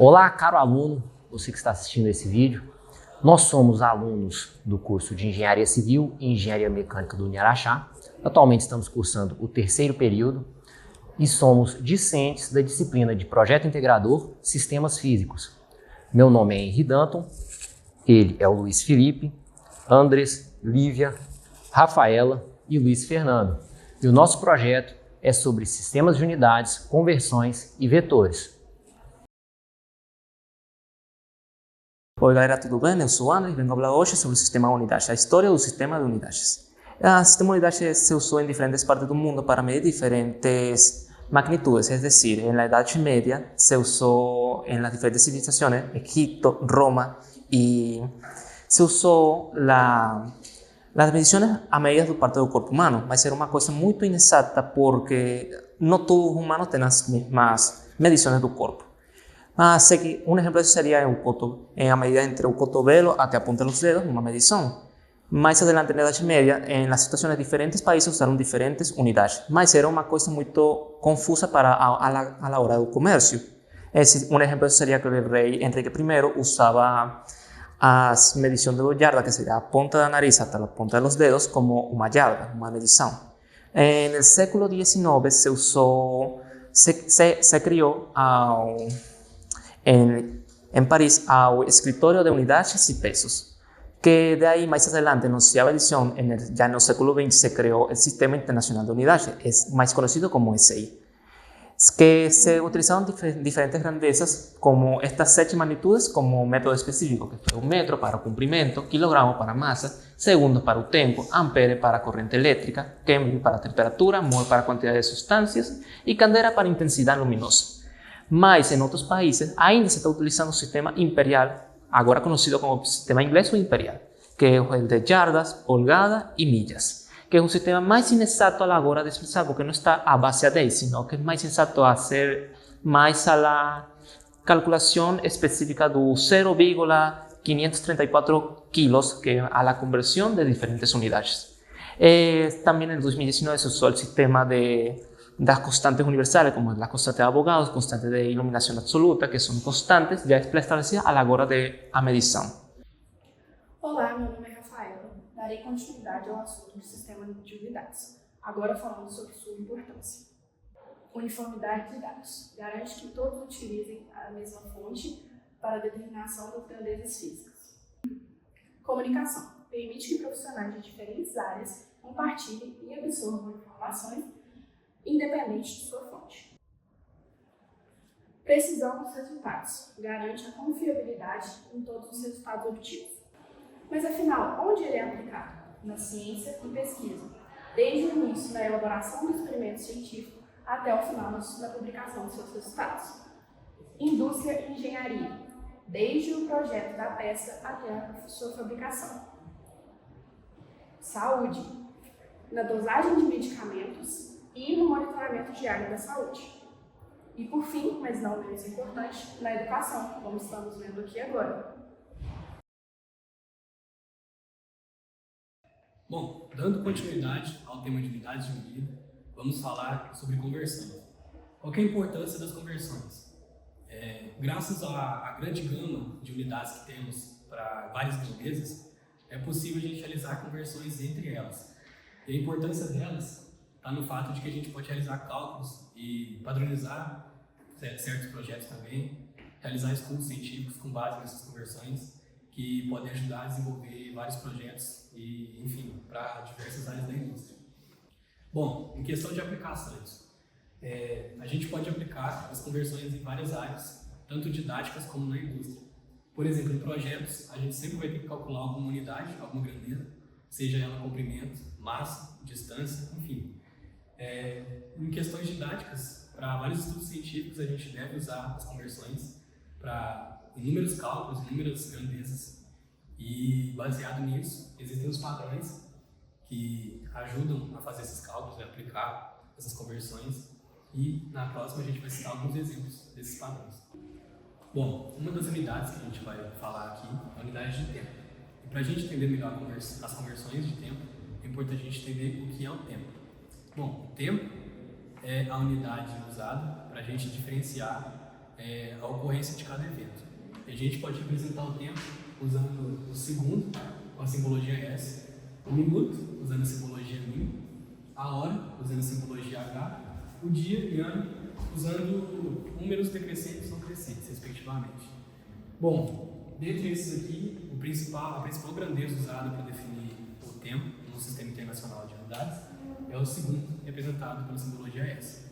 Olá, caro aluno, você que está assistindo esse vídeo. Nós somos alunos do curso de Engenharia Civil e Engenharia Mecânica do Uniaraxá. Atualmente estamos cursando o terceiro período e somos discentes da disciplina de Projeto Integrador Sistemas Físicos. Meu nome é Henry Danton, ele é o Luiz Felipe, Andres, Lívia, Rafaela e Luiz Fernando. E o nosso projeto é sobre sistemas de unidades, conversões e vetores. Oi galera, tudo bem? Eu sou o André e venho falar hoje sobre o sistema unidade, a história do sistema de unidades. O sistema unidade se usou em diferentes partes do mundo para medir diferentes magnitudes, es decir, en la Edad Media se usó en las diferentes civilizaciones, Egipto, Roma, y se usou las mediciones a medidas do parte do corpo humano, mas era uma coisa muito inexata porque não todos os humanos têm as mesmas medições do corpo. Un ejemplo de eso sería en a medida entre el cotovelo hasta a punta de los dedos, una medición. Más adelante, en la Edad Media, en las situaciones de diferentes países usaron diferentes unidades, mas era una cosa muy confusa para a la hora del comercio. Un ejemplo de eso sería que el rey Enrique I usaba las mediciones de yarda, que sería la punta de la nariz hasta la punta de los dedos, como una yarda, una medición. En el século XIX se creó en París ao escritório de unidades e pesos, que de ahí más adelante, en la onceava edición, ya en el século XX, se creó el Sistema Internacional de Unidades, es más conocido como SI, que se utilizaron diferentes grandezas como estas 7 magnitudes como método específico, que fue un metro para comprimento, kilogramo para masa, segundos para el tiempo, ampere para corriente eléctrica, Kelvin para temperatura, mol para cantidad de sustancias y candela para intensidad luminosa. Mas em outros países ainda se está utilizando o sistema imperial, agora conhecido como sistema inglês ou imperial, que é o de yardas, pulgadas e milhas, que é um sistema mais inexato a la hora de expressar, porque não está a base a 10, sino que é mais exato a ser mais a la calculação específica do 0,534 kilos, que é a la conversão de diferentes unidades. Também em 2019 se usou o sistema de las constantes universales, como la constante de Avogadro, constante de iluminación absoluta, que son constantes ya establecidas a la hora de a medição. Olá, meu nome é Rafaela. Darei continuidade ao assunto do sistema de unidades, agora falando sobre sua importância. Uniformidade de dados. Garante que todos utilizem a mesma fonte para a determinação das grandezas físicas. Comunicação. Permite que profissionais de diferentes áreas compartilhem e absorvam informações independente de sua fonte. Precisão dos resultados. Garante a confiabilidade em todos os resultados obtidos. Mas afinal, onde ele é aplicado? Na ciência e pesquisa, desde o início da elaboração do experimento científico até o final da publicação de seus resultados. Indústria e engenharia, desde o projeto da peça até a sua fabricação. Saúde, na dosagem de medicamentos e no monitoramento diário da saúde. E por fim, mas não menos importante, na educação, como estamos vendo aqui agora. Bom, dando continuidade ao tema de unidades de medida, vamos falar sobre conversão. Qual é a importância das conversões? Graças à grande gama de unidades que temos para várias grandezas, é possível a gente realizar conversões entre elas. E a importância delas está no fato de que a gente pode realizar cálculos e padronizar certos projetos também, realizar estudos científicos com base nessas conversões que podem ajudar a desenvolver vários projetos e, enfim, para diversas áreas da indústria. Bom, em questão de aplicações, a gente pode aplicar as conversões em várias áreas, tanto didáticas como na indústria. Por exemplo, em projetos, a gente sempre vai ter que calcular alguma unidade, alguma grandeza, seja ela comprimento, massa, distância, enfim. Em questões didáticas, para vários estudos científicos, a gente deve usar as conversões para inúmeros cálculos, inúmeras grandezas, e baseado nisso, existem os padrões que ajudam a fazer esses cálculos e aplicar essas conversões, e na próxima a gente vai citar alguns exemplos desses padrões. Bom, uma das unidades que a gente vai falar aqui é a unidade de tempo. E para a gente entender melhor as conversões de tempo, é importante a gente entender o que é o tempo. Bom, o tempo é a unidade usada para a gente diferenciar a ocorrência de cada evento. A gente pode representar o tempo usando o segundo, com a simbologia S, o minuto, usando a simbologia min, a hora, usando a simbologia H, o dia e ano, usando números decrescentes ou crescentes, respectivamente. Bom, dentre esses aqui, a principal grandeza usada para definir o tempo no Sistema Internacional de Unidades é o segundo, representado pela simbologia S.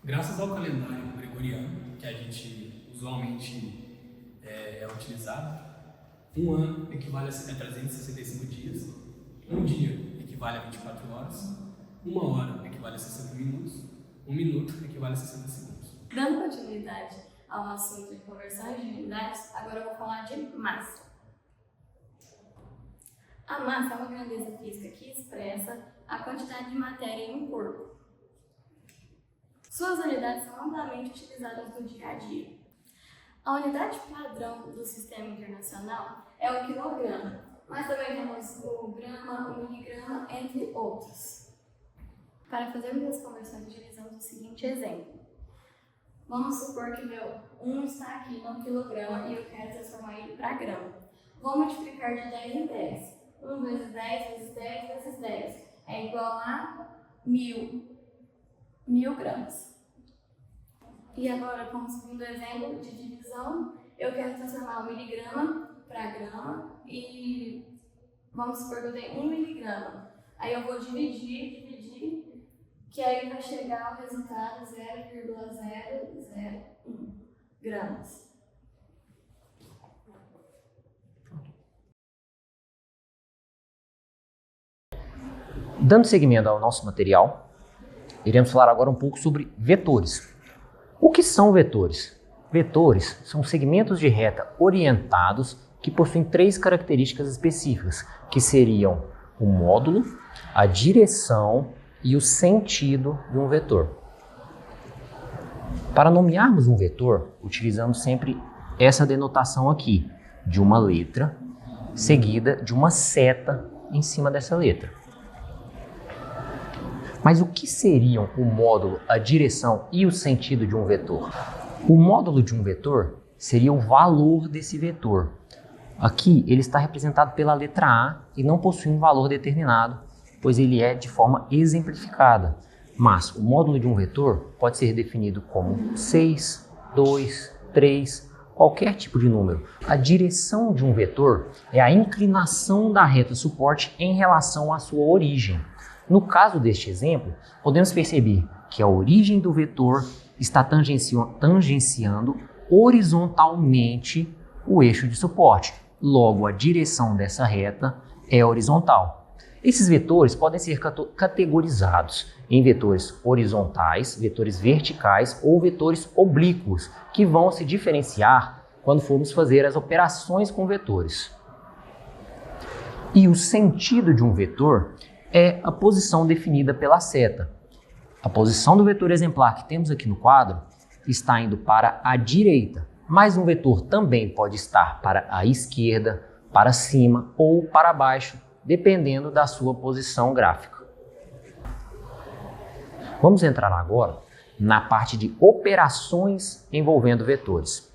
Graças ao calendário gregoriano, que a gente usualmente é utilizado, um ano equivale a 365 dias, um dia equivale a 24 horas, uma hora equivale a 60 minutos, um minuto equivale a 60 segundos. Dando continuidade ao assunto de conversões de unidades, agora eu vou falar de massa. A massa é uma grandeza física que expressa a quantidade de matéria em um corpo. Suas unidades são amplamente utilizadas no dia a dia. A unidade padrão do Sistema Internacional é o quilograma, mas também temos o grama, o miligrama, entre outros. Para fazermos as conversões, utilizamos o seguinte exemplo. Vamos supor que meu 1 está aqui no quilograma e eu quero transformar ele para grama. Vou multiplicar de 10 em 10. 1 vezes 10 vezes 10 vezes 10 é igual a 1000 gramas. E agora, como segundo exemplo de divisão, eu quero transformar o miligrama para grama e vamos supor que eu tenho 1 miligrama. Aí eu vou dividir, que aí vai chegar ao resultado 0,001 gramas. Dando seguimento ao nosso material, iremos falar agora um pouco sobre vetores. O que são vetores? Vetores são segmentos de reta orientados que possuem 3 características específicas, que seriam o módulo, a direção e o sentido de um vetor. Para nomearmos um vetor, utilizamos sempre essa denotação aqui, de uma letra seguida de uma seta em cima dessa letra. Mas o que seriam o módulo, a direção e o sentido de um vetor? O módulo de um vetor seria o valor desse vetor. Aqui ele está representado pela letra A e não possui um valor determinado, pois ele é de forma exemplificada. Mas o módulo de um vetor pode ser definido como 6, 2, 3, qualquer tipo de número. A direção de um vetor é a inclinação da reta suporte em relação à sua origem. No caso deste exemplo, podemos perceber que a origem do vetor está tangenciando horizontalmente o eixo de suporte. Logo, a direção dessa reta é horizontal. Esses vetores podem ser categorizados em vetores horizontais, vetores verticais ou vetores oblíquos, que vão se diferenciar quando formos fazer as operações com vetores. E o sentido de um vetor é a posição definida pela seta. A posição do vetor exemplar que temos aqui no quadro está indo para a direita, mas um vetor também pode estar para a esquerda, para cima ou para baixo, dependendo da sua posição gráfica. Vamos entrar agora na parte de operações envolvendo vetores.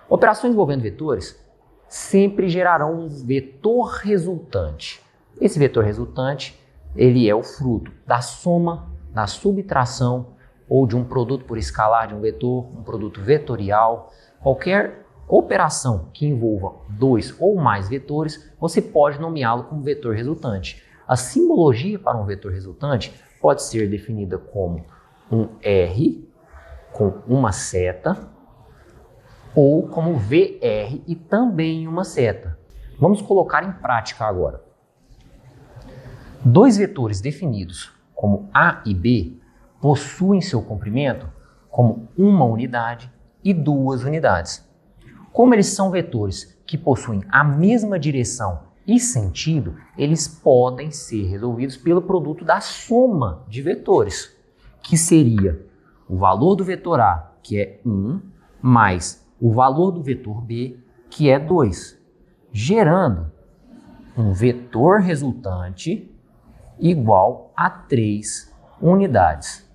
Operações envolvendo vetores sempre gerarão um vetor resultante. Esse vetor resultante ele é o fruto da soma, da subtração ou de um produto por escalar de um vetor, um produto vetorial. Qualquer operação que envolva 2 ou mais vetores, você pode nomeá-lo como vetor resultante. A simbologia para um vetor resultante pode ser definida como um R com uma seta ou como VR e também uma seta. Vamos colocar em prática agora. 2 vetores definidos como A e B possuem seu comprimento como uma unidade e 2 unidades. Como eles são vetores que possuem a mesma direção e sentido, eles podem ser resolvidos pelo produto da soma de vetores, que seria o valor do vetor A, que é 1, mais o valor do vetor B, que é 2, gerando um vetor resultante igual a 3 unidades.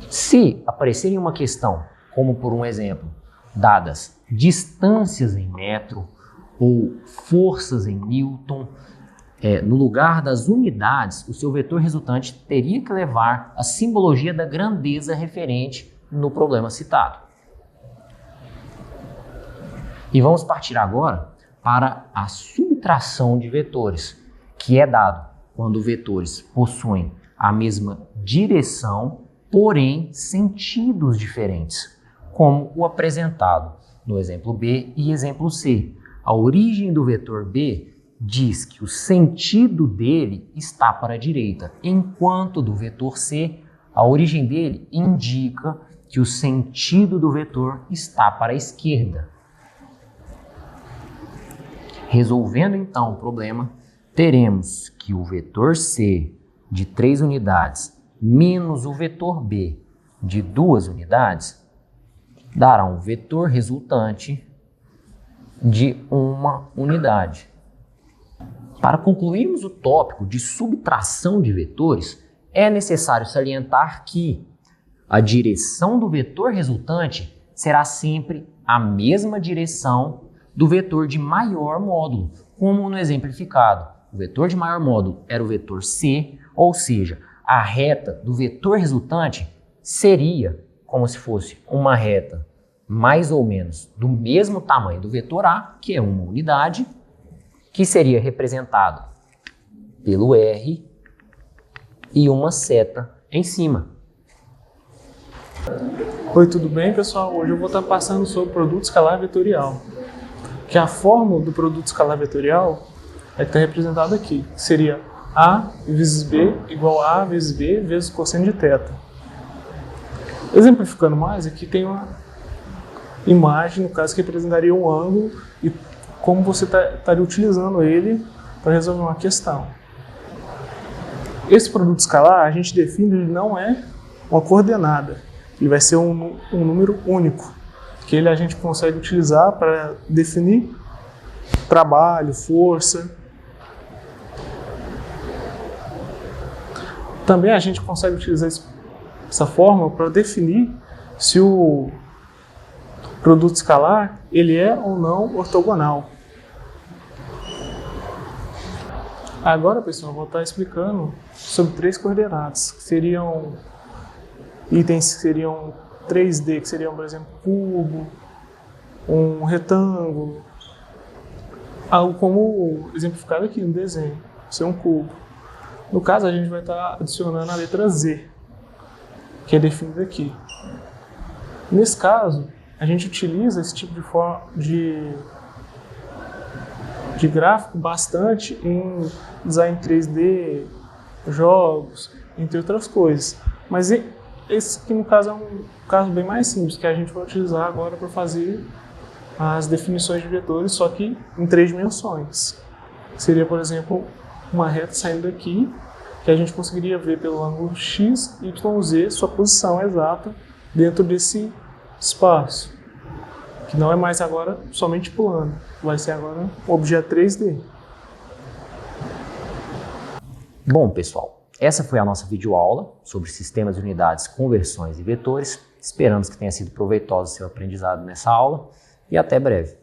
Se aparecer em uma questão, como por um exemplo, dadas distâncias em metro ou forças em Newton, no lugar das unidades, o seu vetor resultante teria que levar a simbologia da grandeza referente no problema citado. E vamos partir agora para a subtração de vetores, que é dado quando vetores possuem a mesma direção, porém sentidos diferentes, como o apresentado no exemplo B e exemplo C. A origem do vetor B diz que o sentido dele está para a direita, enquanto do vetor C, a origem dele indica que o sentido do vetor está para a esquerda. Resolvendo então o problema, teremos que o vetor C de 3 unidades menos o vetor B de 2 unidades dará um vetor resultante de 1 unidade. Para concluirmos o tópico de subtração de vetores, é necessário salientar que a direção do vetor resultante será sempre a mesma direção do vetor de maior módulo, como no exemplificado. O vetor de maior módulo era o vetor C, ou seja, a reta do vetor resultante seria como se fosse uma reta mais ou menos do mesmo tamanho do vetor A, que é 1 unidade, que seria representado pelo R e uma seta em cima. Oi, tudo bem, pessoal? Hoje eu vou estar passando sobre o produto escalar vetorial. Que a fórmula do produto escalar vetorial é que está representada aqui. Seria A vezes B igual a vezes B vezes cosseno de θ. Exemplificando mais, aqui tem uma imagem, no caso, que representaria um ângulo e como você estaria utilizando ele para resolver uma questão. Esse produto escalar, a gente define, ele não é uma coordenada, ele vai ser um número único, que a gente consegue utilizar para definir trabalho, força. Também a gente consegue utilizar essa fórmula para definir se o produto escalar ele é ou não ortogonal. Agora, pessoal, eu vou estar explicando sobre 3 coordenadas, que seriam itens que seriam 3D, que seriam, por exemplo, cubo, um retângulo, algo como exemplificado aqui no desenho, ser um cubo. No caso, a gente vai estar adicionando a letra Z, que é definida aqui. Nesse caso, a gente utiliza esse tipo de gráfico bastante em design 3D, jogos, entre outras coisas. Mas esse aqui, no caso, é um caso bem mais simples, que a gente vai utilizar agora para fazer as definições de vetores, só que em 3 dimensões. Seria, por exemplo, uma reta saindo daqui, que a gente conseguiria ver pelo ângulo x, y, z, sua posição exata dentro desse espaço, que não é mais agora somente plano, vai ser agora um objeto 3D. Bom, pessoal, essa foi a nossa videoaula sobre sistemas de unidades, conversões e vetores. Esperamos que tenha sido proveitoso o seu aprendizado nessa aula e até breve.